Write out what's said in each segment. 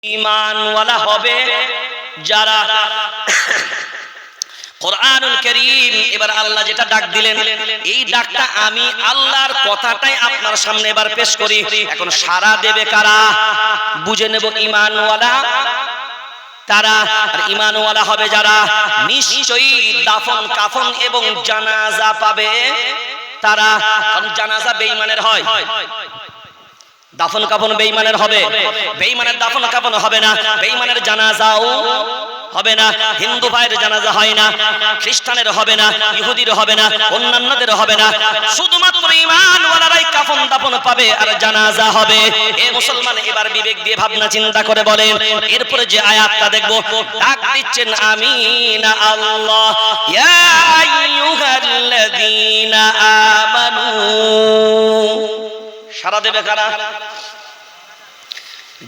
ঈমানওয়ালা হবে যারা কোরআনুল কারীম। এবার আল্লাহ যেটা ডাক দিলেন, এই ডাকটা আমি আল্লাহর কথাটাই আপনার সামনে এবার পেশ করি। এখন সারা দেবে কারা? বুঝে নেব। ঈমানওয়ালা তারা, আর ঈমানওয়ালা হবে যারা নিশ্চয়ই দাফন কাফন এবং জানাজা পাবে তারা। কারণ জানাজা বেঈমানের হয়, দাফন কাফন বেঈমানের হবে। বেঈমানের দাফন কাফন হবে না, বেঈমানের জানাজাও হবে না। হিন্দু ভাইয়ের জানাজা হয় না, খ্রিস্টানের হবে না, ইহুদির হবে না, অন্যান্যদের হবে না। শুধুমাত্র ঈমানওয়ালারাই কাফন দাফন পাবে আর জানাজা হবে। এ মুসলমান, এবার বিবেক দিয়ে ভাবনা চিন্তা করে বলেন, এরপরে যে আয়াতটা দেখব, ডাক দিচ্ছেন আমিন আল্লাহ, ইয়া আইয়ুহাল্লাযীনা আমানু। সারা দেবে কারা?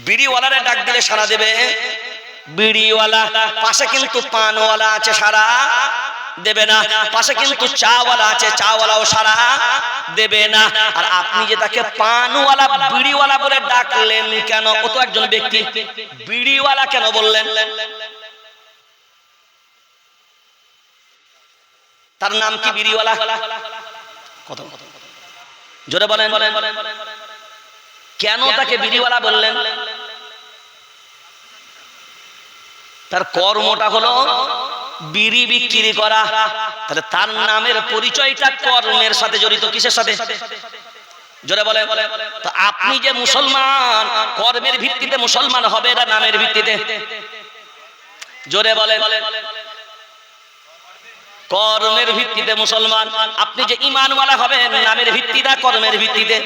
বিড়িওয়ালারে ডাক দিলে সারা দেবে বিড়িওয়ালা। পাশে কিন্তু পানওয়ালা আছে, সারা দেবে না। পাশে কিন্তু চাওয়ালা আছে, চাওয়ালাও সারা দেবে না। আর আপনি যে তাকে পানওয়ালা বিড়িওয়ালা বলে ডাকলেন কেন? ও তো একজন ব্যক্তি, বিড়িওয়ালা কেন বললেন? তার নাম কি বিড়িওয়ালা? কত জোরে বলেন, কেন তাকে বিড়িওয়ালা বললেন? তার কর্মটা হলো বিড়ি বিক্রি করা। তাহলে তার নামের পরিচয়টা কর্মের সাথে জড়িত। কিসের সাথে? জোরে বলেন। তো আপনি যে মুসলমান, কর্মের ভিত্তিতে মুসলমান হবে না নামের ভিত্তিতে? জোরে বলেন। কর্মের ভিত্তিতে মুসলমান। আপনি যে ঈমানওয়ালা হবেন নামের ভিত্তি না কর্মের ভিত্তিতে?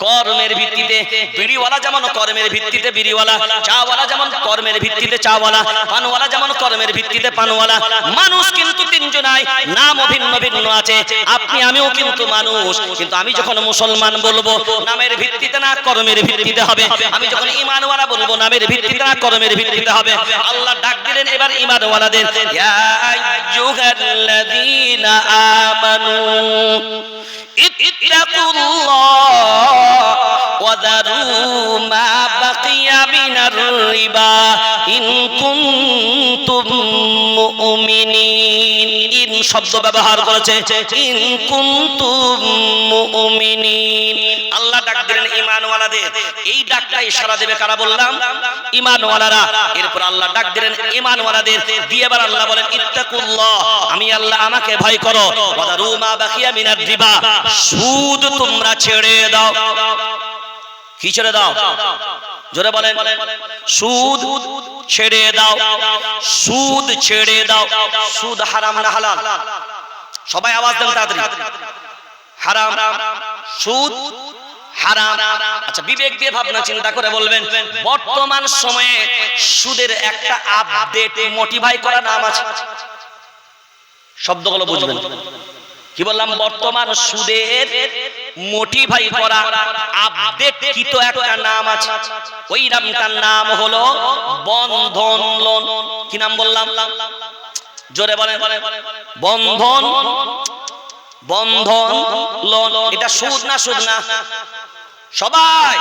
কর্মের ভিত্তিতে। বিড়িওয়ালা যেমন কর্মের ভিত্তিতে বিড়িওয়ালা, চাওয়ালা যেমন কর্মের ভিত্তিতে চাওয়ালা, পানওয়ালা যেমন কর্মের ভিত্তিতে পানওয়ালা। মানুষ কিন্তু তিনজনাই, নামও ভিন্ন ভিন্ন আছে। আপনি আমিও কিন্তু মানুষ, কিন্তু আমি যখন মুসলমান বলবো নামের ভিত্তিতে না কর্মের ভিত্তিতে হবে। আমি যখন ঈমানওয়ালা বলবো নামের ভিত্তিতে না কর্মের ভিত্তিতে হবে। আল্লাহ ডাক দিলেন এবার ঈমানওয়ালাদের, ইয়া আইয়ুহাল্লাযীনা আমানু ইত্তাকুল্লাহ ওয়া যারু মা বাকিয়া মিনার রিবা ইন কুনতুম মুমিনিন। ইন শব্দ ব্যবহার করেছে, ইন কুনতুম মুমিনিন। আল্লাহ ডাক দিলেন ঈমানওয়ালাদের। এই ডাকটা ইশারা দেবে কারা বললাম? ঈমানওয়ালারা। এরপর আল্লাহ ডাক দিলেন ঈমানওয়ালাদের দিয়ে এবার আল্লাহ বলেন ইত্তাকুল্লাহ, আমি আল্লাহ আমাকে ভয় করো। ওয়া যারু মা বাকিয়া মিনার রিবা, সুদ তোমরা ছেড়ে দাও। কি ছেড়ে দাও? জোরে বলেন। সুদ ছেড়ে দাও, সুদ ছেড়ে দাও। সুদ হারাম না হালাল? সবাই আওয়াজ দেন তাড়াতাড়ি। হারাম, সুদ হারাম। আচ্ছা, বিবেক দিয়ে ভাবনা চিন্তা করে বলবেন, বর্তমান সময়ে সুদের একটা আপডেট মোটিফাই করা নাম আছে। শব্দগুলো বুঝবেন। কি বললাম? বর্তমান সুদের মোটিফাই করা আপডেট কি তো একটা নাম আছে। ওই নামটার নাম হলো বন্ধন লোন। কি নাম বললাম? জোরে বলেন। বন্ধন লোন। এটা সুদ না? সুদ না? সবাই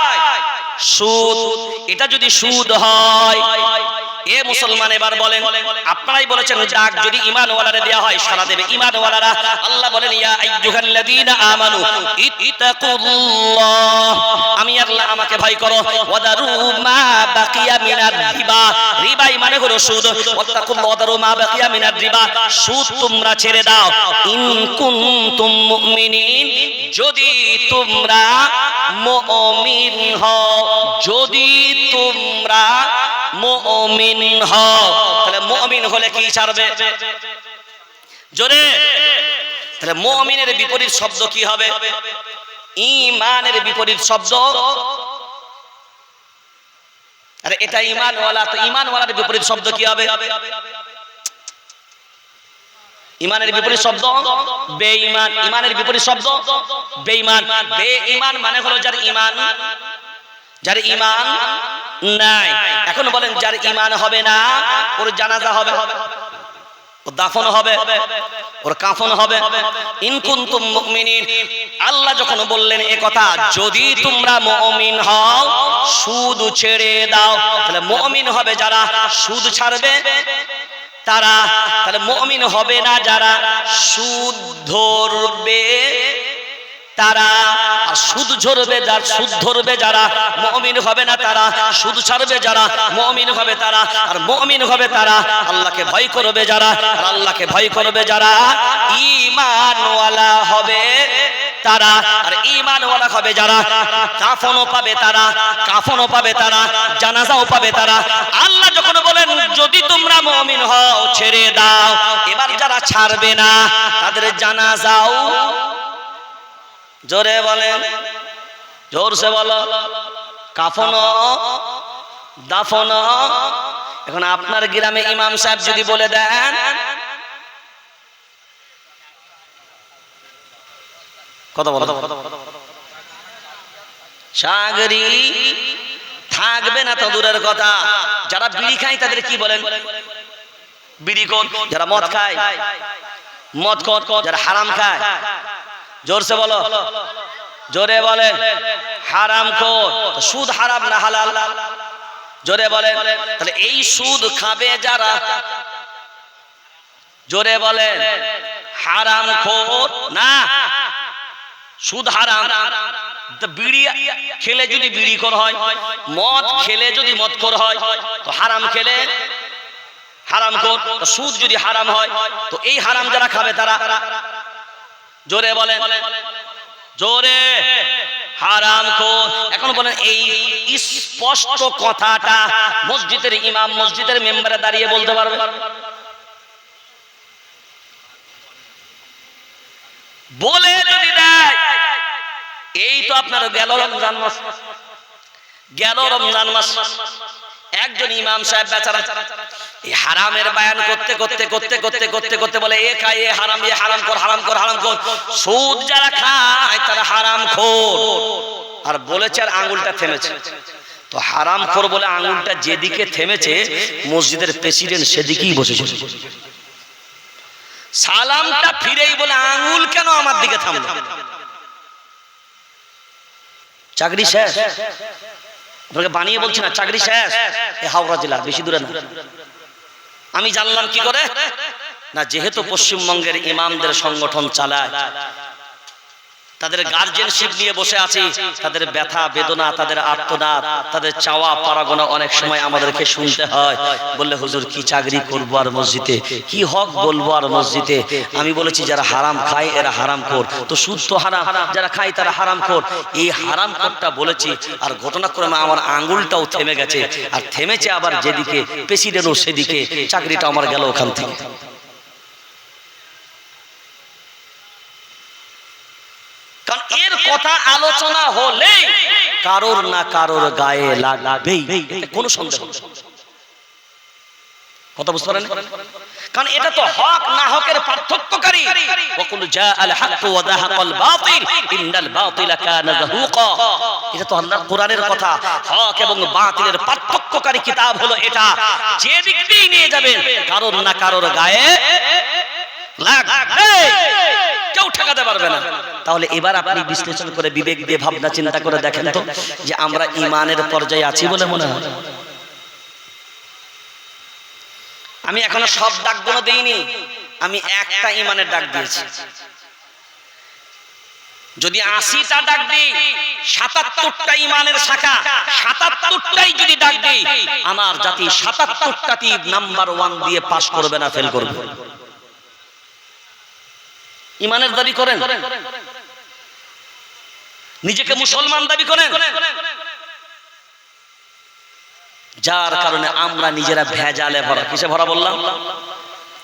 সুদ। এটা যদি সুদ হয়, এ মুসলমান এবার বলেন, আপনারাই বলেছেন ডাক যদি ঈমানওয়ালারে দেয়া হয় সারা দেবে ঈমানওয়ালারা। আল্লাহ বলেন ইয়া আইয়ুহাল্লাযীনা আমানু ইত্তাকুল্লাহ, আমি আল্লাহ আমাকে ভয় করো। ওয়া যারু মা বাকিয়া মিনার রিবা, রিবা মানে হলো সুদ। ওয়াত্তাকুল্লাহ ওয়া যারু মা বাকিয়া মিনার রিবা, সুদ তোমরা ছেড়ে দাও। ইন কুনতুম মুমিনিন, যদি তোমরা মুমিন হও। যদি তোমরা মুমিন হও। তাহলে মুমিন হলে কি ছাড়বে? জোরে। তাহলে মুমিনের বিপরীত শব্দ কি হবে? ঈমানের বিপরীত শব্দ। আরে এটা ঈমানওয়ালা, তো ঈমানওয়ালার বিপরীত শব্দ কি হবে? ঈমানের বিপরীত শব্দ বেঈমান। ঈমানের বিপরীত শব্দ বেঈমান। বেঈমান মানে হলো যার ঈমান নাই। এখন বলেন যার ঈমান হবে না ওর জানাজা হবে? দাফন হবে, ওর কাফন হবে। ইন কুনতুম মুমিনিন, আল্লাহ যখন বললেন এ কথা, যদি তোমরা মুমিন হও সুদ ছেড়ে দাও, তাহলে মুমিন হবে যারা সুদ ছাড়বে তারা, তাহলে মুমিন হবে না যারা সুদ ধরবে তারা। আর সুদ ধরবে যারা মুমিন হবে না তারা, সুদ ছাড়বে যারা মুমিন হবে তারা। আর মুমিন হবে তারা আল্লাহকে ভয় করবে যারা, আর আল্লাহকে ভয় করবে যারা ঈমানওয়ালা হবে তারা। আর ঈমানওয়ালা হবে যারা কাফনও পাবে তারা, কাফনও পাবে তারা, জানাজাও পাবে তারা। আল্লাহ যখন বলেন যদি তোমরা মুমিন হও ছেড়ে দাও, এবার যারা ছাড়বে না তাদের জানাজাও, জোরে বলেন, জোরসে বলো, কাফনও দাফনও। এখন আপনার গ্রামে ইমাম সাহেব যদি বলে দেন কথা বলো, চাকরি থাকবে না তো দূরের কথা। যারা বিড়ি খায় তাদের কি বলেন? বিড়ি কোন? যারা মদ খায় মদ কোন? যারা হারাম খায়, জোরসে বলো, জোরে বলেন, হারাম খোর। সুদ হারাম না হালাল? জোরে বলেন। তাহলে এই সুদ খাবে যারা, জোরে বলেন, হারাম খোর না, সুদ হারাম। বিড়ি খেলে যদি বিড়ি খোর হয়, মদ খেলে যদি মদ খোর হয়, তো হারাম খেলে হারাম খোর। সুদ যদি হারাম হয় তো এই হারাম যারা খাবে তারা, জোরে বলেন, জোরে, হারাম খোর। এখন বলেন এই স্পষ্ট কথাটা মসজিদের ইমাম মসজিদের মেম্বারে দাঁড়িয়ে বলতে পারবে? বলে যদি দেয়, এই তো আপনার গেল রমজান মাস, গেল রমজান মাস, একজন ইমাম সাহেব বেচারা এই হারামের বায়ান করতে করতে করতে করতে করতে করতে বলে এ খায় এ হারাম, এ হারাম কর, হারাম কর, হারাম কর। সুদ যারা খায় তারা হারাম খোর। আর বলেছে আর আঙ্গুলটা থেমেছে। তো হারাম খোর বলে আঙ্গুলটা যেদিকে থেমেছে মসজিদের প্রেসিডেন্ট সেদিকেই বসেছে। সালামটা ফিরেই বলে আঙ্গুল কেন আমার দিকে থামলো? চাকরি শেষ। আপনাকে বানিয়ে বলছি না, চাকরি শেষ। হাওড়া জেলা, বেশি দূরে না। আমি জানলাম কি করে? না, যেহেতু পশ্চিমবঙ্গের ইমামদের সংগঠন চালায়, তাদের গার্জেনশিপ নিয়ে বসে আছি, তাদের ব্যথা বেদনা, তাদের আত্মনাদ, তাদের চাওয়া পারাগোনা অনেক সময় আমাদেরকে শুনতে হয়। বললে হুজুর কি চাকরি করবো আর মসজিদে, কি হক বলবো আর মসজিদে? আমি বলেছি যারা হারাম খায় এরা হারাম খোর, তো সুদ তো হারাম, যারা খায় তারা হারাম খোর। এই হারাম খোরটা বলেছি, আর ঘটনাক্রমে আমার আঙ্গুলটাও থেমে গেছে। আর থেমেছে আবার যেদিকে প্রেসিডেন্টও সেদিকে, চাকরিটা আমার গেল ওখান থেকে। কারণ এর কথা আলোচনা হলে কারোর না কারোর গায়ে লাগবেই, কোনো সন্দেহ নেই। কথা বুঝতে পারেন? কারণ এটা তো হক না হকের পার্থক্যকারী। ওয়াকুল জাআল হক ওয়া যাহাকাল বাতিল ইন্নাল বাতিলা কানা যাহুকা। এটা তো আল্লাহর কোরআনের কথা। হক এবং বাতিলের পার্থক্যকারী কিতাব হলো এটা। যে দিক দিয়ে নিয়ে যাবেন কারোর না কারোর গায়ে লাগবে, কেউ ঠেকাতে পারবে না। তাহলে এবার আপনি বিশ্লেষণ করে বিবেক দিয়ে ভাবনা চিন্তা করে দেখেন তো যে আমরা ঈমানের পর্যায়ে আছি বলে মনে হয়? আমি এখনো সব ডাকগুলো দেইনি, আমি একটা ঈমানের ডাক দিয়েছি। যদি 80টা ডাক দিই, 77টা ঈমানের শাখা, 77টাই যদি ডাক দিই, আমার জাতি 77টাতেই নাম্বার 1 দিয়ে পাস করবে না, ফেল করবে। ঈমানের দাবি করেন, নিজেকে মুসলমান দাবি করেন, যার কারণে আমরা নিজেরা ভেজালে ভরা। কিসে ভরা বললাম?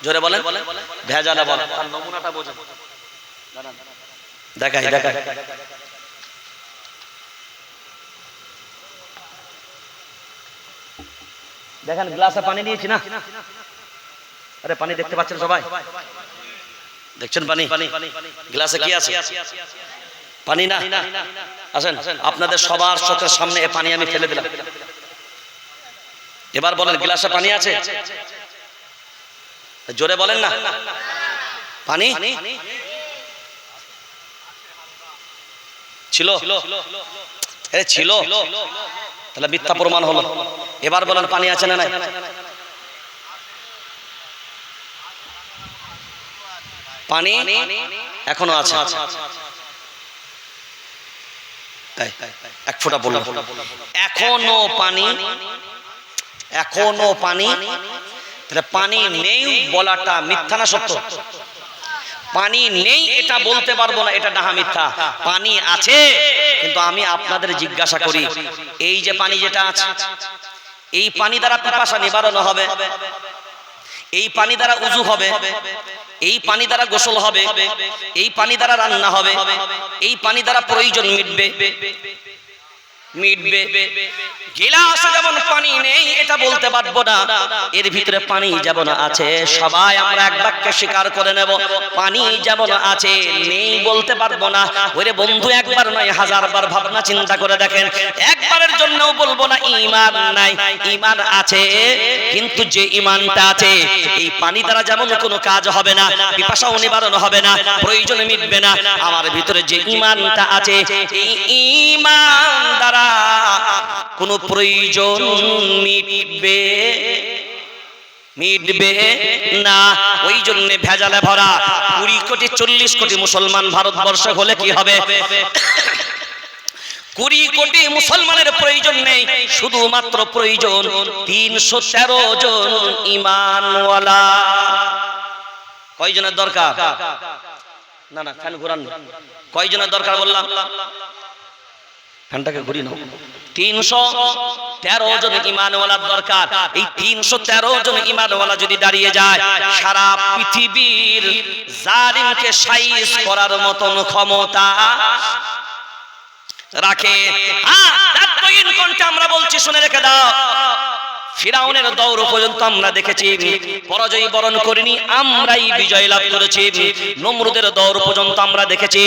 জোরে বলেন, ভেজালে ভরা। আর নমুনাটা বোঝেন, দেখাই দেখাই। দেখেন গ্লাসে পানি নিয়েছি না? আরে পানি দেখতে পাচ্ছেন সবাই? দেখছেন পানি? গ্লাসে কি আছে? পানি না? আসেন আপনাদের সবার চোখের সামনে এ পানি আমি ফেলে দিলাম। এবার বলেন গ্লাসে পানি আছে? জোরে বলেন না। পানি ছিল, ছিল, তাহলে মিথ্যা প্রমাণ হলো। এবার বলেন পানি আছে না নাই? পানি এখনো আছে, এক ফোঁটা বলল এখনো পানি, এখনো পানি। তাহলে পানি নেই বলাটা মিথ্যা না সত্য? পানি নেই এটা বলতে পারবো না, এটা ডাহা মিথ্যা। পানি আছে, কিন্তু আমি আপনাদের জিজ্ঞাসা করি, এই যে পানি যেটা আছে, এই পানি দ্বারা পিপাসা নিবারণ হবে, এই পানি দ্বারা উযু হবে, এই পানি দ্বারা গোসল হবে, এই পানি দ্বারা রান্না হবে, এই পানি দ্বারা প্রয়োজন মিটবে। গিলাসে যেমন পানি নেই এটা বলতে পারবো না, এর ভিতরে পানি যেমন আছে, সবাই আমরা এক বাক্যে স্বীকার করে নেব পানি যেমন আছে, নেই বলতে পারবো না। ওরে বন্ধু, একবার নয় হাজারবার ভাবনা চিন্তা করে দেখেন, একবারের জন্যও বলবো না ঈমান নাই। ঈমান আছে, কিন্তু যে ঈমানটা আছে, এই পানি দ্বারা যেমন কোনো কাজ হবে না, পিপাসাও নিবারণ হবে না, প্রয়োজন মিটবে না, আমার ভিতরে যে ঈমানটা আছে, এই ঈমান দ্বারা কোন প্রয়োজন মিটবে না। ওই জন্য ভেজালে ভরা 20 কোটি 40 কোটি মুসলমান ভারতবর্ষে হলে কি হবে? 20 কোটি মুসলমানের প্রয়োজন নেই, শুধুমাত্র প্রয়োজন 313 জন ঈমানওয়ালা। কয়জনের দরকার? না না, ফ্যান ঘোরান। কয়জনের দরকার বললাম? ফ্যানটাকে ঘুরি নাও। 313 জন ঈমানওয়ালার দরকার। এই 313 জন ঈমানওয়ালা যদি দাঁড়িয়ে যায়, সারা পৃথিবীর জালিমকে সাইজ করার মতন ক্ষমতা রাখে। আমরা বলছি, শুনে রেখে দাও, ফিরাউনের দৌর পর্যন্ত আমরা দেখেছি, পরাজয় বরণ করিনি, আমরাই বিজয় লাভ করেছি। নমরুদের দৌর পর্যন্ত আমরা দেখেছি,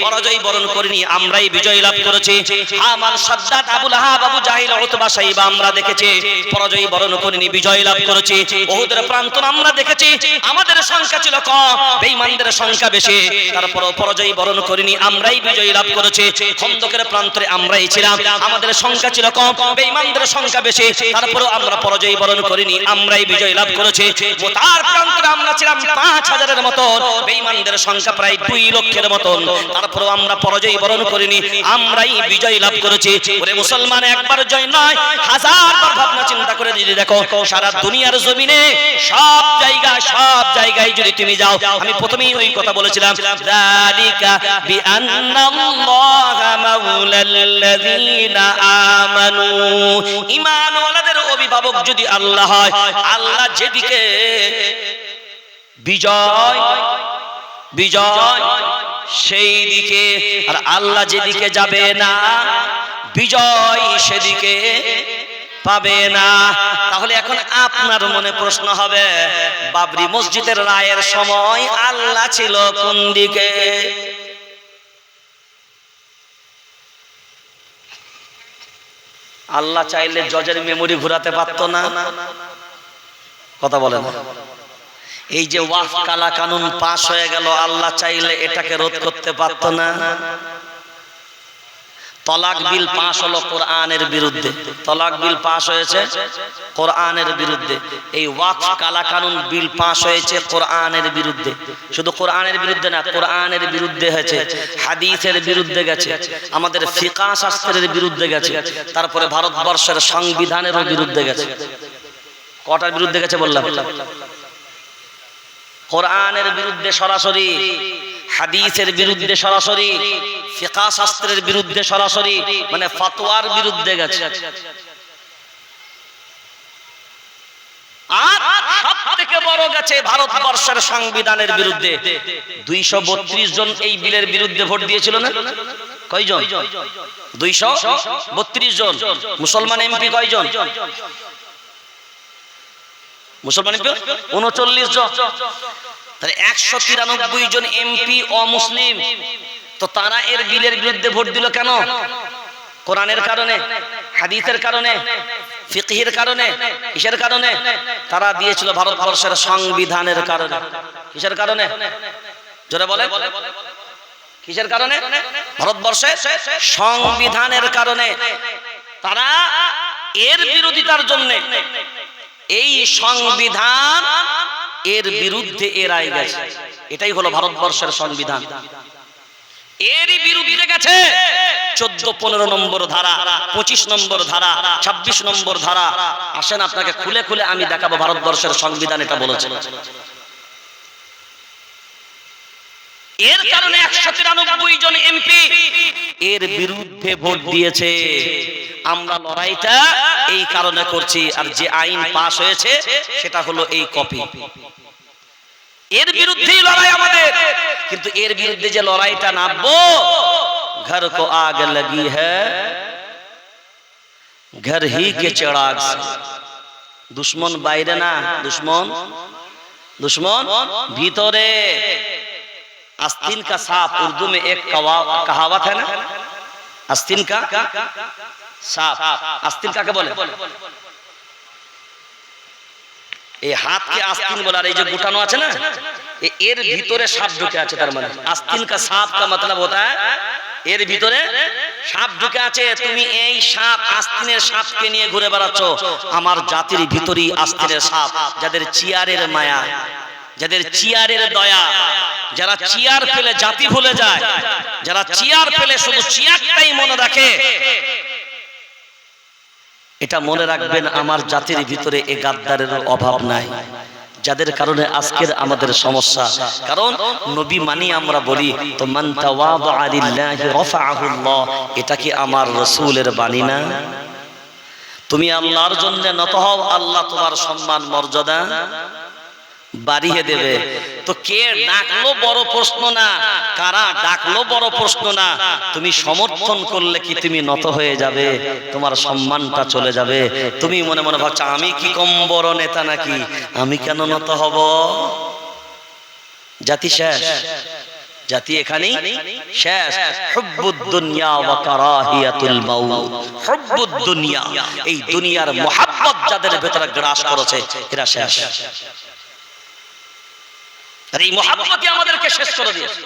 পরাজয় বরণ করিনি, আমরাই বিজয় লাভ করেছি। হামান, সাদ্দাত, আবু লাহাব, আবু জাহিল, উতবা, সাইবা আমরা দেখেছি, পরাজয় বরণ করিনি, বিজয় লাভ করেছি। উহুদের প্রান্তর আমরা দেখেছি, আমাদের সংখ্যা ছিল কম, বেঈমানদের সংখ্যা বেশি, তারপরও পরাজয় বরণ করিনি, আমরাই বিজয় লাভ করেছি। খন্দকের প্রান্তরে আমরাই ছিলাম, আমাদের সংখ্যা ছিল কম, বেঈমানদের সংখ্যা বেশি, তারপরও আমরা পরাজয় বরণ করিনি, আমরাই বিজয় লাভ করেছি। মুতার প্রান্তরে আমরা ছিলাম 5000-এর মতন, বেঈমানদের সংখ্যা প্রায় 2 লক্ষের মতন, তারপরেও আমরা পরাজয় বরণ করিনি, আমরাই বিজয় লাভ করেছি। ওরে মুসলমান, একবার জয় নয়, হাজারবার ভাবনা চিন্তা করে যদি দেখো, সারা দুনিয়ার জমিনে সব জায়গায় যদি তুমি যাও, আমি প্রথমেই ওই কথা বলেছিলাম, যালিকা বিআন্নাল্লাহা মাওলাল্লাযীনা আমানু। ঈমানওয়ালাদের অভিভাবক যদি আল্লাহ হয়, আল্লাহ যেদিকে বিজয় সেই দিকে, আর আল্লাহ যেদিকে যাবে না বিজয় সেদিকে পাবে না। তাহলে এখন আপনার মনে প্রশ্ন হবে, বাবরি মসজিদের রায়ের সময় আল্লাহ ছিল কোন দিকে? আল্লাহ চাইলে জজের মেমোরি ঘোরাতে পারতো না? কথা বলেন। এই যে ওয়াকফ কালা কানুন পাস হয়ে গেল, আল্লাহ চাইলে এটাকে রোধ করতে পারতো না? তলাক বিল পাস হলো কোরআনের বিরুদ্ধে, তলাক বিল পাস হয়েছে কোরআনের বিরুদ্ধে। এই ওয়াকফ কালা কানুন বিল পাস হয়েছে কোরআনের বিরুদ্ধে। শুধু কোরআনের বিরুদ্ধে না, কোরআনের বিরুদ্ধে হয়েছে, হাদিসের বিরুদ্ধে গেছে, আমাদের ফিকহ শাস্ত্রের বিরুদ্ধে গেছে, তারপরে ভারতবর্ষের সংবিধানেরও বিরুদ্ধে গেছে। কটার বিরুদ্ধে গেছে বললাম? কোরআনের বিরুদ্ধে সরাসরি, হাদিসের বিরুদ্ধে সরাসরি, ফিকহ শাস্ত্রের বিরুদ্ধে সরাসরি, মানে ফতোয়ার বিরুদ্ধে গেছে। আর সবথেকে বড় গেছে ভারতবর্ষের সংবিধানের বিরুদ্ধে। 232 জন এই বিলের বিরুদ্ধে ভোট দিয়েছিল না? কয়জন? 232 জন। মুসলমান এমপি কয়জন? মুসলমান এমপি 39 জন। তাহলে 193 জন এমপি অমুসলিম। তো তারা এর বিলের বিরুদ্ধে ভোট দিল কেন? কোরআনের কারণে, হাদিসের কারণে? ফিকহির কারণে, কিসের কারণে? তারা দিয়েছিল ভারতবর্ষের সংবিধানের কারণে। কিসের কারণে? জোরে বলে, কিসের কারণে? ভারতবর্ষের সংবিধানের কারণে। তারা এর বিরোধিতার জন্য, এই সংবিধান এর বিরুদ্ধে এ রায় গেছে। এটাই হলো ভারতবর্ষের সংবিধান। এরই বিরুদ্ধে গেছে 14-15 নম্বর ধারা, 25 নম্বর ধারা, 26 নম্বর ধারা। আসেন আপনাকে খুলে খুলে আমি দেখাবো ভারতবর্ষের সংবিধান এটা বলেছে। এর কারণে 193 জন এমপি এর বিরুদ্ধে ভোট দিয়েছে। আমরা লড়াইটা এই কারণে করছি। আর যে আইন পাস হয়েছে সেটা হলো এই কপি। এর বিরুদ্ধেই লড়াই আমাদের। কিন্তু এর বিরুদ্ধে যে লড়াইটা নামবো, ঘর কো আগ লাগি হ্যায় ঘর হি কে চিরাগ সে। দুশ্মন বাইরে না, দুশ্মন ভিতরে। आस्तीन का सांप, उर्दू में एक कहावत है ना, आस्तीन का सांप। आस्तीन का क्या बोले? এই হাতকে আস্তিন বলে। আর এই যে গুটানো আছে না, এর ভিতরে সাপ ঢুকে আছে। তার মানে আস্তিন কা সাপ কা মতলব হতা है এর ভিতরে সাপ ঢুকে আছে। তুমি এই সাপ, আস্তিনের সাপকে নিয়ে ঘুরে বেড়াচ্ছ। আমার জাতির ভিতরেই আস্তিনের সাপ। যাদের চিয়ারের মায়া, যাদের চিয়ারের দয়া, যারা চিয়ার পেলে জাতি ভুলে যায়, যারা চিয়ার পেলে শুধু চিয়ারটাই মনে রাখে, এটা মনে রাখবেন আমার জাতির ভিতরে এই গাদ্দারের অভাব নাই। যাদের কারণে আজকের আমাদের সমস্যা। কারণ নবী মানি আমরা বলি তো, মান তাওয়াদা লিল্লাহি রাফাআহুল্লাহ। এটা কি আমার রাসূলের বাণী না? তুমি আল্লাহর জন্য নত হও, আল্লাহ তোমার সম্মান মর্যাদা বাড়িয়ে দেবে। তো কে ডাকলো বড় প্রশ্ন না, কারা ডাকলো বড় প্রশ্ন না। তুমি সমর্থন করলে কি তুমি নত হয়ে যাবে? তোমার সম্মানটা চলে যাবে। তুমি মনে মনে ভাবছো আমি কি কম বড় নেতা নাকি, আমি কেন নত হব? জাতি শেষ, জাতি এখানেই শেষ। হুব্বুদ দুনিয়া ওয়া কারাহিয়াতুল মাউত। হুব্বুদ দুনিয়া, এই দুনিয়ার মুহাব্বত যাদের ভেতরে গ্রাস করেছে এরা শেষ। আর এই মুহাব্বতই আমাদেরকে শেষ করে দিয়েছে।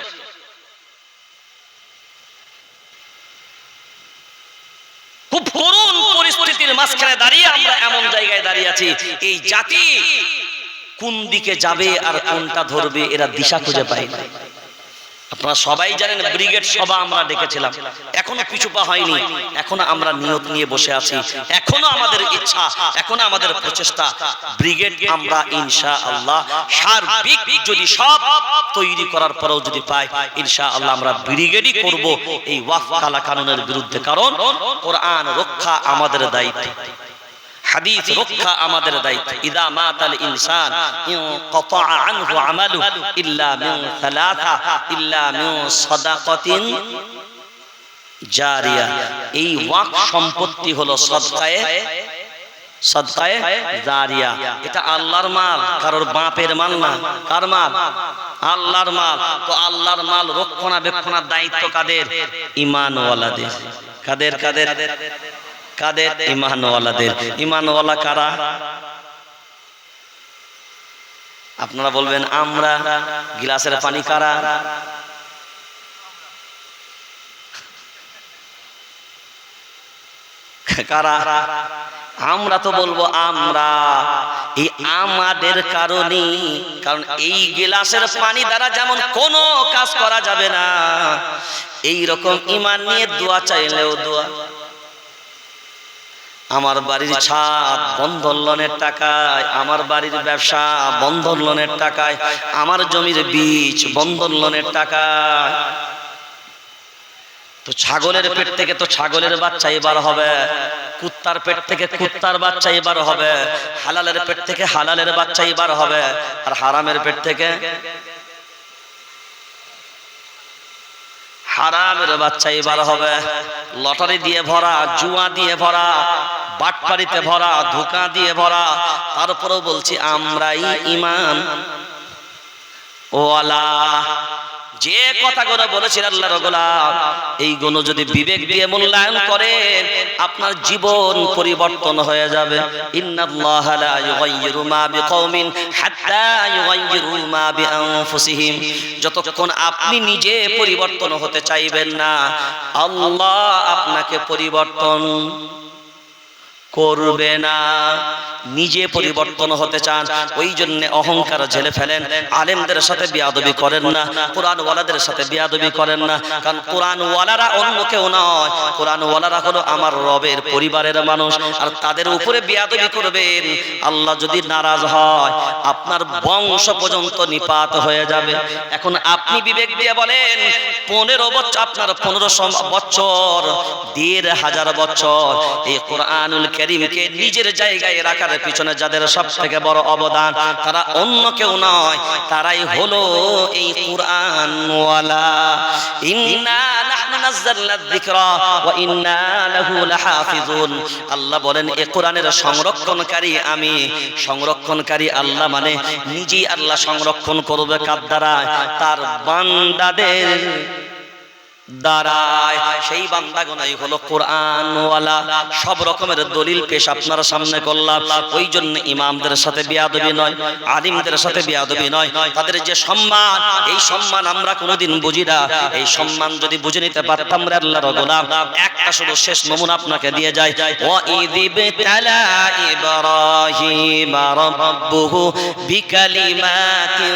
খুব করুণ পরিস্থিতির মাঝখানে দাঁড়িয়ে আমরা এমন জায়গায় দাঁড়িয়ে আছি। এই জাতি কোন দিকে যাবে আর কোনটা ধরবে এরা দিশা খুঁজে পায় না। আপনারা সবাই জানেন ব্রিগেড সভা আমরা ডেকেছিলাম, এখনো পিছু পা হয়নি। এখনো আমরা নিয়ত নিয়ে বসে আছি। এখনো আমাদের ইচ্ছা, এখনো আমাদের প্রচেষ্টা। ব্রিগেড আমরা ইনশাআল্লাহ সার্বিক যদি সব তৈরি করার পরেও যদি পাই, ইনশাআল্লাহ আমরা ব্রিগেডই করব এই ওয়াকফ কালা কানুনের বিরুদ্ধে। কারণ কোরআন রক্ষা আমাদের দায়িত্ব, হাদিস রক্ষা আমাদের দায়িত্ব। ইদা মাতাল ইনসান ইনকাতা আনহু আমালু ইল্লা মিন সালাসা ইল্লা মিন সাদাকাতিন জারিয়া। এই ওয়াকফ সম্পত্তি হলো সদকায়ে জারিয়া। এটা আল্লাহর মাল, কারোর বাপের মাল না। কার মাল? আল্লাহর মাল। তো আল্লাহর মাল রক্ষণাবেক্ষণের দায়িত্ব কাদের? ঈমানওয়ালাদের। কাদের? কাদের? ঈমানওয়ালাদের। ঈমানওয়ালা কারা? আপনারা বলবেন আমরা। গিলাসের পানি কারা? কারা? আমরা তো বলবো আমরা। এই আমাদের কারণে, কারণ এই গিলাসের পানি দ্বারা যেমন কোনো কাজ করা যাবে না, এই রকম ঈমান নিয়ে দোয়া চাইলেও দোয়া। আমার বাড়ির ছাদ বন্ধন লোনের টাকায়, আমার বাড়ির ব্যবসা বন্ধন লোনের টাকায়, আমার জমির বীজ বন্ধন লোনের টাকায়। তো ছাগলের পেট থেকে তো ছাগলের বাচ্চা এবার হবে, কুত্তার পেট থেকে কুত্তার বাচ্চা এবার হবে, হালালের পেট থেকে হালালের বাচ্চা এবার হবে, আর হারামের পেট থেকে হারামের বাচ্চা এবার হবে। লটারি দিয়ে ভরা, জুয়া দিয়ে ভরা, বাটপাড়িতে ভরা, ধোঁকা দিয়ে ভরা। তারপরেও বলছি আমরাই ঈমান ওয়ালা। যে কথাগুলো বলেছেন আল্লাহর গোলাম, এইগুলো যদি বিবেক দিয়ে মূল্যায়ন করেন আপনার জীবন পরিবর্তন হয়ে যাবে। ইন্নাল্লাহা লা ইউগাইয়িরু মা বিকওমিন হাত্তা ইউগাইয়িরু মা বিআনফুসিহিম। যতক্ষণ আপনি নিজে পরিবর্তন হতে চাইবেন না, আল্লাহ আপনাকে পরিবর্তন করবে না। নিজে পরিবর্তন হতে চান, ওই জন্য অহংকার ঝেলে ফেলেন, আলেমদের সাথে বিয়াদবি করেন না, কোরআন ওয়ালাদের সাথে বিয়াদবি করেন না। কারণ কোরআন ওয়ালারা অন্য কেউ নয়, কোরআন ওয়ালারা হলো আমার রবের পরিবারের মানুষ। আর তাদের উপরে বিয়াদবি করবেন, আল্লাহ যদি নারাজ হয় আপনার বংশ পর্যন্ত নিপাত হয়ে যাবে। এখন আপনি বিবেক দিয়ে বলেন 15 বছর, আপনার 1500 বছর, 1500 বছর এই কোরআনুল কারীমকে নিজের জায়গায় রাখার পিছনে যাদের সবথেকে বড় অবদান, তারা অন্য কেউ নয়, তারাই হলো এই কোরআন ওয়ালা। ইন্না নাহনু নাযালনা যিকরা ওয়া ইন্না লাহু লাহাফিজুন। আল্লাহ বলেন এই কোরআনের সংরক্ষণকারী আমি। সংরক্ষণকারী আল্লাহ মানে নিজেই আল্লাহ সংরক্ষণ করবে কার দ্বারা? তার বান্দাদের দ্বারায়। সেই বান্দাগণই হলো কোরআন ওয়ালা। সব রকমের দলিল পেশ আপনার সামনে করলাম। ওই জন্য ইমামদের সাথে বিয়াদবি নয়, আলিমদের সাথে বিয়াদবি নয়। তাদের যে সম্মান, এই সম্মান আমরা কোনোদিন বুঝি না। এই সম্মান যদি বুঝে নিতে পারতাম রে আল্লাহর গোলাম, একটা শুধু শেষ নমুনা আপনাকে দিয়ে যায়। ওয়া ইযিবতালা ইব্রাহিম রাব্বুহু বিকালিমাতিন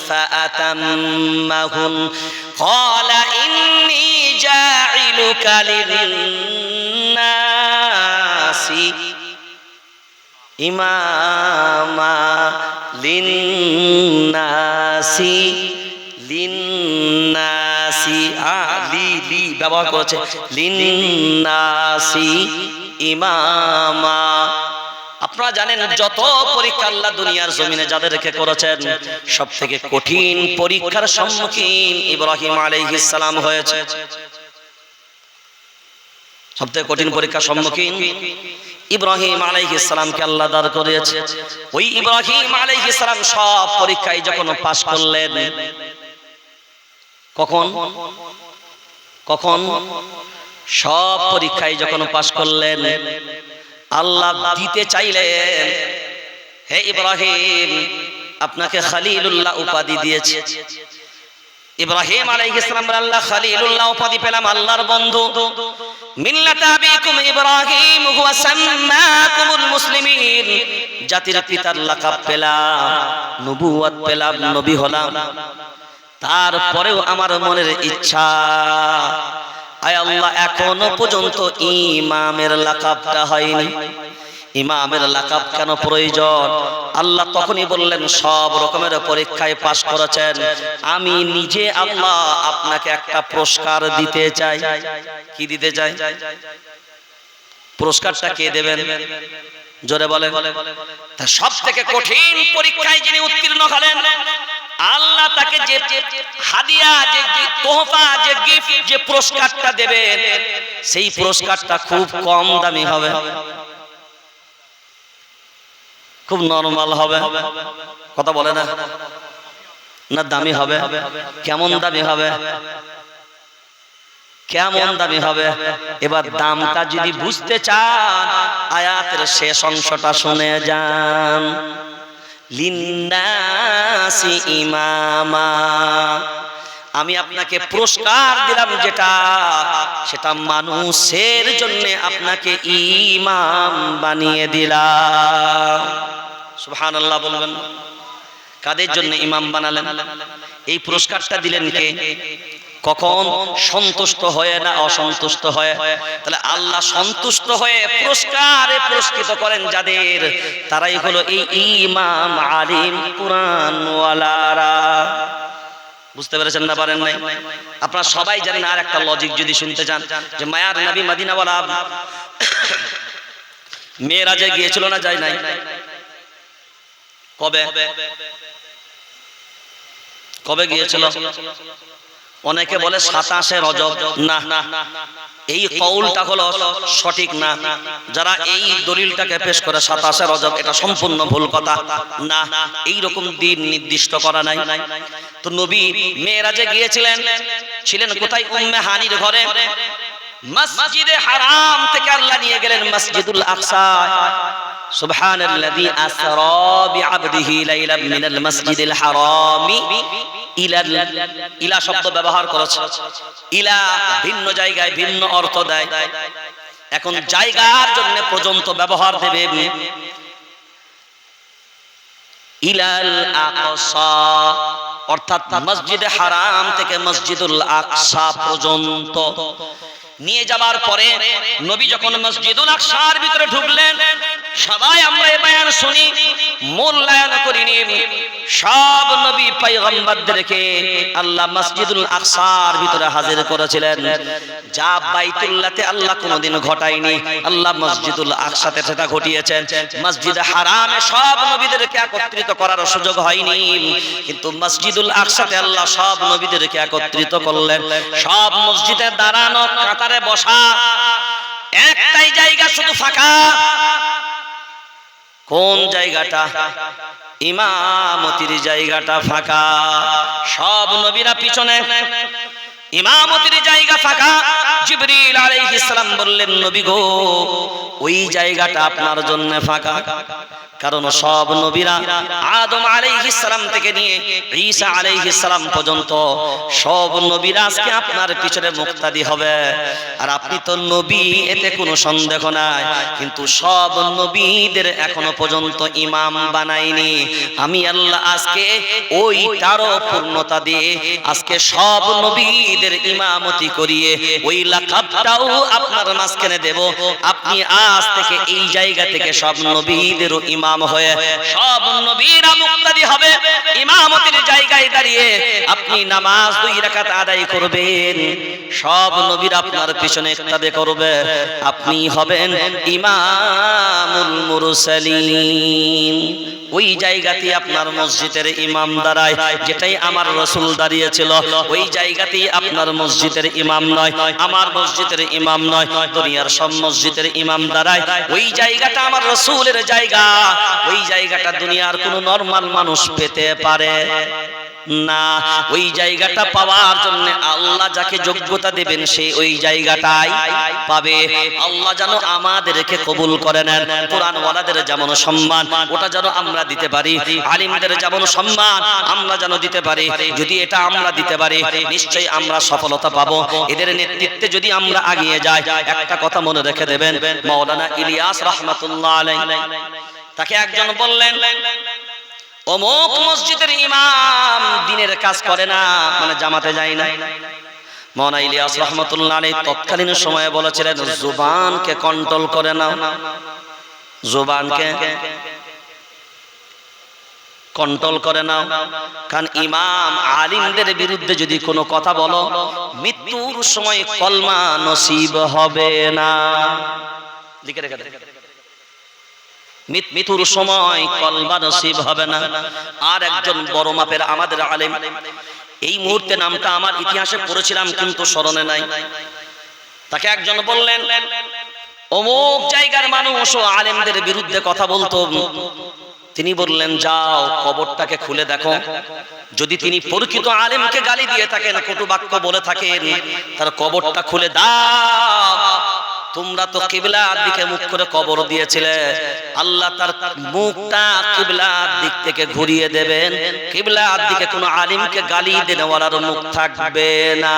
ফাআতাম্মাহুন ক্বালা ইন্নী জাইলুকা লিন্নাসি ইমামা লিন্নাসি লি ব্যবহার করেছে, লিন্নাসি ইমামা। আপনারা জানেন যত পরীক্ষা আল্লাহ দুনিয়ার জমিনে যাদেরকে করেছেন, সব থেকে কঠিন পরীক্ষার সম্মুখীন ইব্রাহিম আলাইহিস সালাম হয়েছে। সব থেকে কঠিন পরীক্ষার সম্মুখীন ইব্রাহিম আলাইহিস সালামকে আল্লাহ দাঁড় করিয়েছে। ওই ইব্রাহিম আলাইহিস সালাম সব পরীক্ষায় যখন পাস করলেন, কখন সব পরীক্ষায় যখন পাস করলেন, আল্লাহ দিতে চাইলেন, হে ইব্রাহিম আপনাকে খলিলুল্লাহ উপাধি দিয়েছে। ইব্রাহিম আলাইহিস সালাম আল্লাহ খলিলুল্লাহ উপাধি পেলাম, আল্লাহর বন্ধু। মিল্লাত আবিকুম ইব্রাহিম হুয়া সাম্মাকুমুল মুসলিমিন, জাতির পিতার লাকাব পেলাম, নবুয়ত পেলাম, নবী হলাম। তারপরেও আমার মনের ইচ্ছা, আয় আল্লাহ এখনো পর্যন্ত ইমামের লাকাবটা হয়নি। ইমামের লাকাব কেন প্রয়োজন? আল্লাহ তখনই বললেন সব রকমের পরীক্ষায় পাশ করেছেন, আমি নিজে আল্লাহ আপনাকে একটা পুরস্কার দিতে চাই। কি দিতে চাই? পুরস্কারটা কে দেবেন? জোরে বলেন। তা সব থেকে কঠিন পরীক্ষায় যিনি উত্তীর্ণ হলেন, আল্লাহ তাকে যে হাদিয়া, যে তোহফা, যে গিফট, যে পুরস্কারটা দেবেন, সেই পুরস্কারটা খুব কম দামি হবে, খুব নরমাল হবে। কথা বলে না? না দামি হবে? কেমন দামি হবে? কেমন দামি হবে? এবার দামটা যদি বুঝতে চান, আয়াতের শেষ অংশটা শুনে যান। লিন্নাসি ইমামা, আমি আপনাকে পুরস্কার দিলাম যেটা, সেটা মানুষের জন্য আপনাকে ইমাম বানিয়ে দিলাম। সুবহানাল্লাহ বলবেন। কাদের জন্য ইমাম বানালেন? এই পুরস্কারটা দিলেন কে? কখন? সন্তুষ্ট হয়ে না অসন্তুষ্ট হয়ে? তাহলে আল্লাহ সন্তুষ্ট হয়ে পুরস্কারে পুরস্কৃত করেন যাদের, তারাই হলো এই ইমাম, আলিম, কুরআন ওয়ালারা। বুঝতে পেরেছেন না পারেন নাই? আপনারা সবাই জানেন। আর একটা লজিক যদি শুনতে চান, যে মায়ার নবী মদিনাওয়ালা মেরাজে গিয়েছিল না, যায় নাই? কবে গিয়েছিল? অনেকে বলে 27 রজব, না, এই কওলটা হলো সঠিক না। যারা এই দলিলটাকে পেশ করে 27 রজব, এটা সম্পূর্ণ ভুল কথা। না, এই রকম দিন নির্দিষ্ট করা নাই। তো নবী মেরাজে গিয়েছিলেন, ছিলেন কোথায়? উম্মে হানির ঘরে। মসজিদে হারাম থেকে আল্লাহ নিয়ে গেলেন মসজিদুল আকসা। সুবহানাল্লাযী আসরা বিআবদিহি লাইলাম মিনাল মাসজিদিল হারামি ইলা শব্দ ব্যবহার করেছে। ইলা ভিন্ন জায়গায় ভিন্ন অর্থ দেয়। এখন জায়গার জন্য পর্যন্ত ব্যবহার দেবে ইলাল আকসা, অর্থাৎ মসজিদে হারাম থেকে মসজিদুল আকসা পর্যন্ত নিয়ে যাবার পরে নবী যখন মসজিদুল আকসার ভিতরে ঢুকলেন, সবাই আমরা এই বয়ান শুনি, মূল্যায়ন করিনি। সব নবী পয়গম্বরদেরকে আল্লাহ মসজিদুল আকসার ভিতরে হাজির করেছিলেন। যা বাইতুল্লাহতে আল্লাহ কোনোদিন ঘটায়নি, আল্লাহ মসজিদুল আকসাতে সেটা ঘটিয়েছেন। মসজিদে হারামে সব নবীদেরকে একত্রিত করার সুযোগ হয়নি, কিন্তু মসজিদুল আকসাতে আল্লাহ সব নবীদেরকে একত্রিত করলেন। সব মসজিদে দাঁড়ানো, কাতারে বসা, একটাই জায়গা শুধু ফাঁকা। কোন জায়গাটা? ইমামতির জায়গাটা ফাঁকা। সব নবীরা পিছনে, ইমামতির জায়গা ফাঁকা। জিবরিল আলাইহিস সালাম বললেন, নবী গো, ওই জায়গাটা আপনার জন্য ফাঁকা। কারণ সব নবীরা আদম আলাইহিস সালাম থেকে নিয়ে ঈসা আলাইহিস সালাম পর্যন্ত সব নবীরা আজকে আপনার পিছনে মুক্তাদি হবে। আর আপনি তো নবী, এতে কোনো সন্দেহ নাই, কিন্তু সব নবীদের এখনো পর্যন্ত ইমাম বানাইনি। আমি আল্লাহ আজকে ওইটারও পূর্ণতা দিয়ে আজকে সব নবীদের ইমামতি করিয়ে ওই লাকাবটাও আপনার মাঝখানে দেব। আপনি আজ থেকে এই জায়গা থেকে সব নবীদেরও ইমাম হয়ে সব নবীরা মুক্তাদি হবে। ইমামতির জায়গায় দাঁড়িয়ে আপনি নামাজ 2 রাকাত আদায় করবেন, সব নবীরা আপনার পিছনে ইক্তাদা করবে। আপনি হবেন ইমামুল মুরসালিন। ওই জায়গাতে আপনার মসজিদের ইমাম দাঁড়ায়, যেটাই আমার রাসূল দাঁড়িয়েছিল, ওই জায়গাতেই আপনার মসজিদের ইমাম নয়, আমার মসজিদের ইমাম নয়, দুনিয়ার সব মসজিদের ইমাম দাঁড়ায়। ওই জায়গাটা আমার রাসূলের জায়গা। ওই জায়গাটা দুনিয়ার কোনো নরমাল মানুষ পেতে পারে না। ওই জায়গাটা পাওয়ার জন্য আল্লাহ যাকে যোগ্যতা দেবেন সে ওই জায়গাটাই পাবে। আল্লাহ যেন আমাদেরকে কবুল করে নেন। কোরআন ওয়ালাদের যেমন সম্মান ওটা যেন আমরা দিতে পারি, আলিমদের যেমন সম্মান আমরা যেন দিতে পারি। যদি এটা আমরা দিতে পারি, নিশ্চয়ই আমরা সফলতা পাবো। এদের নেতৃত্বে যদি আমরা এগিয়ে যাই, একটা কথা মনে রেখে দেবেন, মাওলানা ইলিয়াস রাহমাতুল্লাহ আলাইহি, তাকে একজন বললেন, অমুক মসজিদের ইমাম দিনের কাজ করে না, মানে জামাতে যায় না। মাওলানা ইলিয়াস রাহমাতুল্লাহ আলাইহি তৎকালীন সময়ে বলেছিলেন, জুবানকে কন্ট্রোল করে নাও, জুবানকে কন্ট্রোল করে নাও। কারণ ইমাম আলিমদের বিরুদ্ধে যদি কোনো কথা বলো, মৃত্যুর সময় কলমা নসিব হবে না। লিখে রেখে দেন, মৃত্যুর সময় কলমা নসিব হবে না। আর একজন বড় মাপের আমাদের আলেম, এই মুহূর্তে নামটা আমার ইতিহাসে পড়েছিলাম কিন্তু স্মরণে নাই, তাকে একজন বললেন, অমুক জায়গার মানুষ ও আলেমদের বিরুদ্ধে কথা বলতো। তিনি বললেন, যাও কবরটাকে খুলে দেখো, যদি তিনি প্রকৃত আলেমকে গালি দিয়ে থাকেন, কটু বাক্য বলে থাকেন, তার কবরটা খুলে দাও। তোমরা তো কিবলার দিকে মুখ করে কবর দিয়েছিলে, আল্লাহ তার মুখটা কিবলার দিক থেকে ঘুরিয়ে দেবেন। কিবলার দিকে কোনো আলিমকে গালি দেওয়ার মুখ থাকবে না।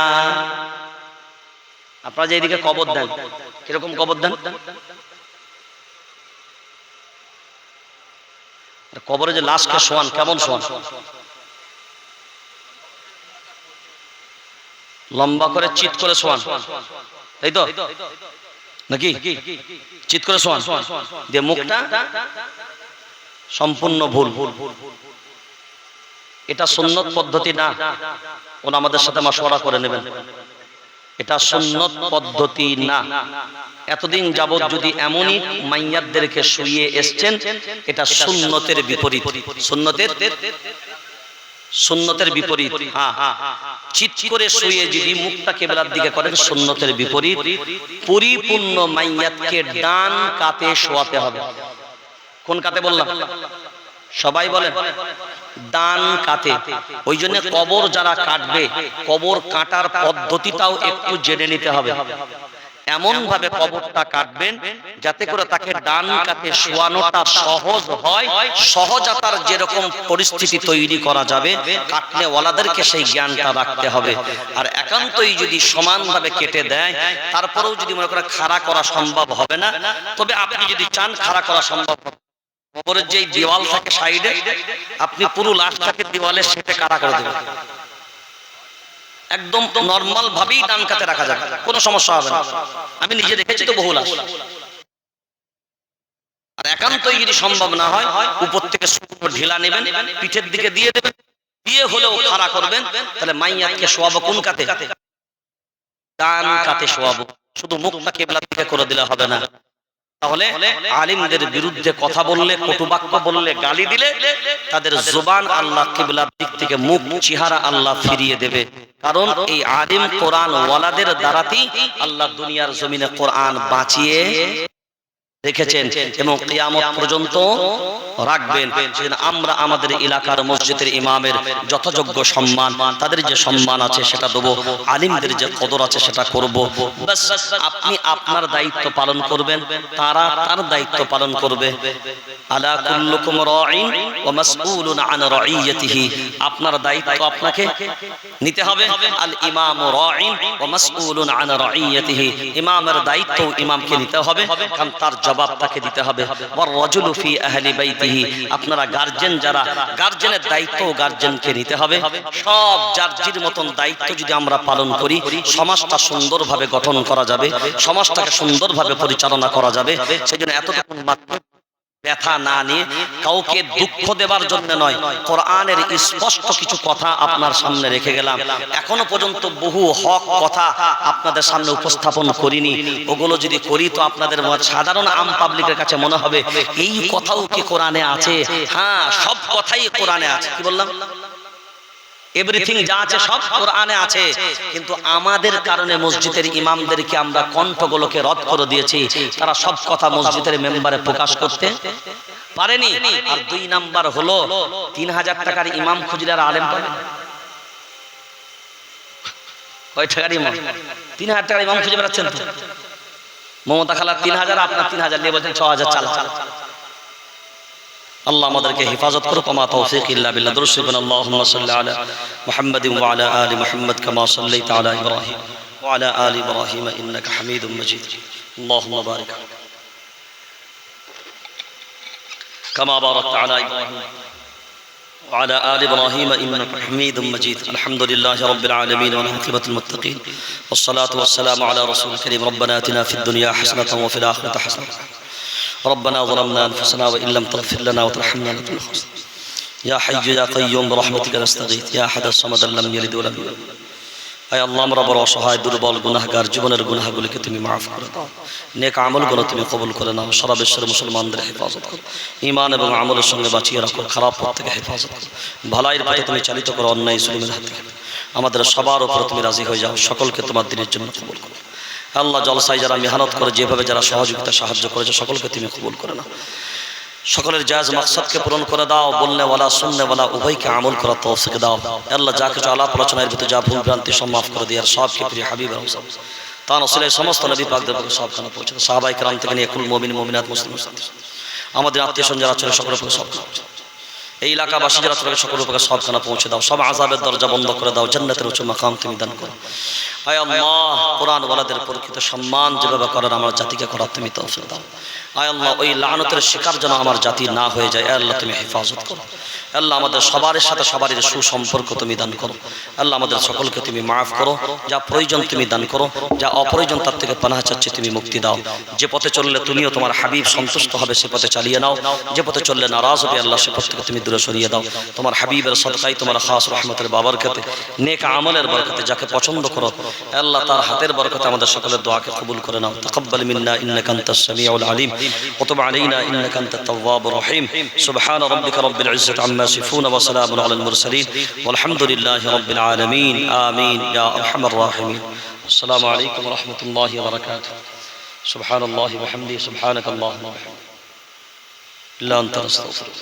আপনারা যে এদিকে কবর দেন, কিরকম কবর দেন? কবরে যে লাশকে শোয়ান, কেমন শোয়ান? লম্বা করে চিৎ করে শোয়ান, তাই তো নাকি? চিৎ করে শোয়ান দিয়ে মুখটা সম্পূর্ণ ভুল। এটা সুন্নত পদ্ধতি না, ওনা আমাদের সাথে মাশওয়ারা করে নেবেন। এটা সুন্নত পদ্ধতি না। এতদিন যাবত যদি এমনই মাইয়াতদেরকে শুইয়ে এসছেন, এটা সুন্নতের বিপরীত। সুন্নতের সুন্নতের বিপরীত। চিৎ করে শুয়ে যদি মুখটা কিবলার দিকে করেন সুন্নতের বিপরীত। পরিপূর্ণ মাইয়াতকে ডান কাতে শোয়াতে হবে। কোন কাতে বললাম? সবাই বলেন ডান কাতে। ওই জন্য কবর যারা কাটবে কবর কাটার পদ্ধতিটাও একটু জেনে নিতে হবে। এমন ভাবে কবরটা কাটবেন যাতে করে তাকে ডান কাতে শোয়ানোটা সহজ হয়। সহজতার যেরকম পরিস্থিতি তৈরি করা যাবে কাটলে ওয়ালাদেরকে সেই জ্ঞানটা রাখতে হবে। আর একান্তই যদি সমানভাবে কেটে দেয় তারপরেও যদি মনে করে খাড়া করা সম্ভব হবে না, তবে আপনি যদি চান খাড়া করা সম্ভব হবে। কবরের যে দেওয়াল থাকে সাইডে আপনি পুরো লাশটাকে দেওয়ালে সেটে কাটা করে দেবেন। একদম নরমাল ভাবেই ডান কাতে রাখা যাবে, কোনো সমস্যা হবে না। আমি নিজে দেখেছি তো বহু লাশ। আর একান্তই যদি সম্ভব না হয় উপর থেকে শুকনো ঢিলা নেবেন, পিঠের দিকে দিয়ে দেবেন, দিয়ে হলেও খাড়া করবেন। তাহলে মাইয়াতকে শোয়াবো কোন কাতে? ডান কাতে শোয়াবো। শুধু মুখটা কিবলার দিকে করে দিলে হবে না। তাহলে আলিমদের বিরুদ্ধে কথা বললে, কটুবাক্য বললে, গালি দিলে তাদের জবান আল্লাহ কিবলার দিক থেকে মুখ চেহারা আল্লাহ ফিরিয়ে দেবে। কারণ এই আলিম কোরআন ওয়ালাদের দ্বারাতেই আল্লাহ দুনিয়ার জমিনে কোরআন বাঁচিয়ে রেখেছেন এবং কিয়ামত পর্যন্ত রাখবেন। সেজন্য আমরা আমাদের এলাকার মসজিদের ইমামের যথাযোগ্য সম্মান, তাদের যে সম্মান আছে সেটা দেবো, আলিমদের যে কদর আছে সেটা করব। বাস আপনি আপনার দায়িত্ব পালন করবেন, তারা তার দায়িত্ব পালন করবে। আলা কুল্লুকুম রাঈন ওয়া মাসউলুন আন রাইয়াতিহি। আপনার দায়িত্ব আপনাকে নিতে হবে। আল ইমামু রাঈন ওয়া মাসউলুন আন রাইয়াতিহি। ইমামের দায়িত্ব ইমামকে নিতে হবে, কারণ তার জবাব তাকে দিতে হবে। ওয়ার রাজুলু ফি আহলি বাইতিহি। আপনারা গার্জিয়ান যারা, গার্জিয়ানের দায়িত্ব গার্জিয়ানকে নিতে হবে। সব যার মতন দায়িত্ব যদি আমরা পালন করি সমাজটা সুন্দরভাবে গঠন করা যাবে, সমাজটাকে সুন্দরভাবে পরিচালনা করা যাবে। সেজন্য এতটুকু মাত্র ব্যথা না নিয়ে, কাউকে দুঃখ দেবার জন্য নয়, কোরআনের স্পষ্ট কিছু কথা আপনার সামনে রেখে গেলাম। এখনো পর্যন্ত বহু হক কথা আপনাদের সামনে উপস্থাপন করিনি। ওগুলো যদি করি তো আপনাদের সাধারণ আম পাবলিকের কাছে মনে হবে এই কথাও কি কোরআনে আছে? হ্যাঁ, সব কথাই কোরআনে আছে। কি বললাম? এভরিথিং যা আছে সব কোরআনে আছে। কিন্তু আমাদের কারণে মসজিদের ইমামদেরকে আমরা কণ্ঠগুলোকে রদ করে দিয়েছি। তারা সব কথা মসজিদের মেম্বারে প্রকাশ করতে পারেনি। আর 2 নাম্বার হলো 3000 টাকার ইমাম খুঁজলে আর আলেম পাবে? কয় টাকার ইমাম? 3000 টাকার ইমাম খুঁজে বেড়াচ্ছেন তো। মমতা খালা 3000, আপনার 3000 নিয়ে বলছেন 6000 চালা। আল্লাহ আমাদেরকে হেফাজত করুক। ওয়া মা তাওফীক ইল্লা বিল্লাহ। দুরূদ শরীফ আল্লাহুম্মা সাল্লি আলা মুহাম্মাদিন ওয়া আলা আলি মুহাম্মাদ কামা সাল্লাইতা আলা ইব্রাহিম ওয়া আলা আলি ইব্রাহিম ইন্নাকা হামিদুম মাজিদ। আল্লাহুম্মা বারিক কামা বারাকতা আলা ইব্রাহিম ওয়া আলা আলি ইব্রাহিম ইন্নাকা হামিদুম মাজিদ। আলহামদুলিল্লাহি রাব্বিল আলামিন ওয়া আকিবাতুল মুত্তাকিন ওয়াস সালাতু ওয়াস সালামু আলা রাসূলিল কারীম। রব্বানা আতিনা ফিদ দুনিয়া হাসানাতাও ওয়া ফিল আখিরাতি হাসানাতাও ربنا ظلمنا أنفسنا وإن لم تغفر لنا وترحمنا لنكن من الخاسرين. يا حي يا قيوم برحمتك نستغيث يا أحد الصمد لم يلد ولم يولد. আয় আল্লাহ, আমরা বড় অসহায়, দুর্বল, গুনাহগার। জীবনের গুনাহগুলিকে তুমি মাফ করে দাও, নেক আমলগুলো তুমি কবুল করে নাও। সারা বিশ্বের মুসলমানদের হেফাজত করো, ঈমান এবং আমলের সঙ্গে বাঁচিয়ে রাখো, খারাপ পথ থেকে হেফাজত করো, ভালাইয়ের পথে তুমি চালিত করো, অন্যায় জুলুমের হাত থেকে আমাদের সবার উপরে তুমি রাজি হয়ে যাও। সকলকে তোমার দিনের জন্য কবুল করো। আল্লাহ, জলসায় যারা মেহনত করে, যেভাবে যারা সহযোগিতা সাহায্য করেছে সকলকে তুমি কবুল করে নাও। সকলের জায়েজ মাকসাদকে পূরণ করে দাও। বলনে ওয়ালা শুননে ওয়ালা উভয়কে আমল করার তৌফিক দাও। আল্লাহ, যা কিছু আলাপ আলোচনার ভিতরে যা ভুল ভ্রান্তি সব মাফ করে দিয়ে আর সবকে প্রিয় হাবিব তার রাসূলের সমস্ত নবী পাকদের সবখানে পৌঁছে দাও। সাহাবায়ে কেরাম থেকে নিয়ে কুল মুমিন মুমিনাত মুসলিম আমাদের আত্মীয় স্বজন যারা ছিল সকলের উপরে সব এই এলাকাবাসী যারা ছিল সকলের উপরে সবখানে পৌঁছে দাও। সব আযাবের দরজা বন্ধ করে দাও। জান্নাতের উচ্চ মাকাম তুমি দান করো। আয় আল্লাহ, কোরআন ওয়ালাদের প্রকৃত সম্মান যেভাবে করার আমার জাতিকে করার তুমি তৌফিক দাও। আয় আল্লাহ, ওই লানতের শিকার যেন আমার জাতি না হয়ে যায়। আল্লাহ, তুমি হেফাজত করো। আল্লাহ, আমাদের সবার সাথে সবারই সুসম্পর্ক তুমি দান করো। আল্লাহ, আমাদের সকলকে তুমি মাফ করো। যা প্রয়োজন তুমি দান করো, যা অপ্রয়োজন তার থেকে পানাহ চাচ্ছি তুমি মুক্তি দাও। যে পথে চললে তুমিও তোমার হাবিব সন্তুষ্ট হবে সে পথে চালিয়ে নাও। যে পথে চললে নারাজ হবে আল্লাহ সে পথ থেকে তুমি দূরে সরিয়ে দাও। তোমার হাবিবের সদকায়, তোমার খাস রহমতের বাবরকতে, নেক আমলের বরকতে, যাকে পছন্দ করো আল্লাহ তার হাতের বরকতে আমাদের সকলের দোয়াকে কবুল করে নাও। তাকাব্বাল মিন্না ইন্নাকা আনতাস সামিউল আলিম। وتب علينا إنك أنت التواب الرحيم سبحان ربك رب العزة عما يصفون وسلام على المرسلين والحمد لله رب العالمين آمين يا أرحم الراحمين السلام عليكم ورحمة الله وبركاته سبحان الله وبحمده سبحانك اللهم وبحمدك لا أنت نستغفرك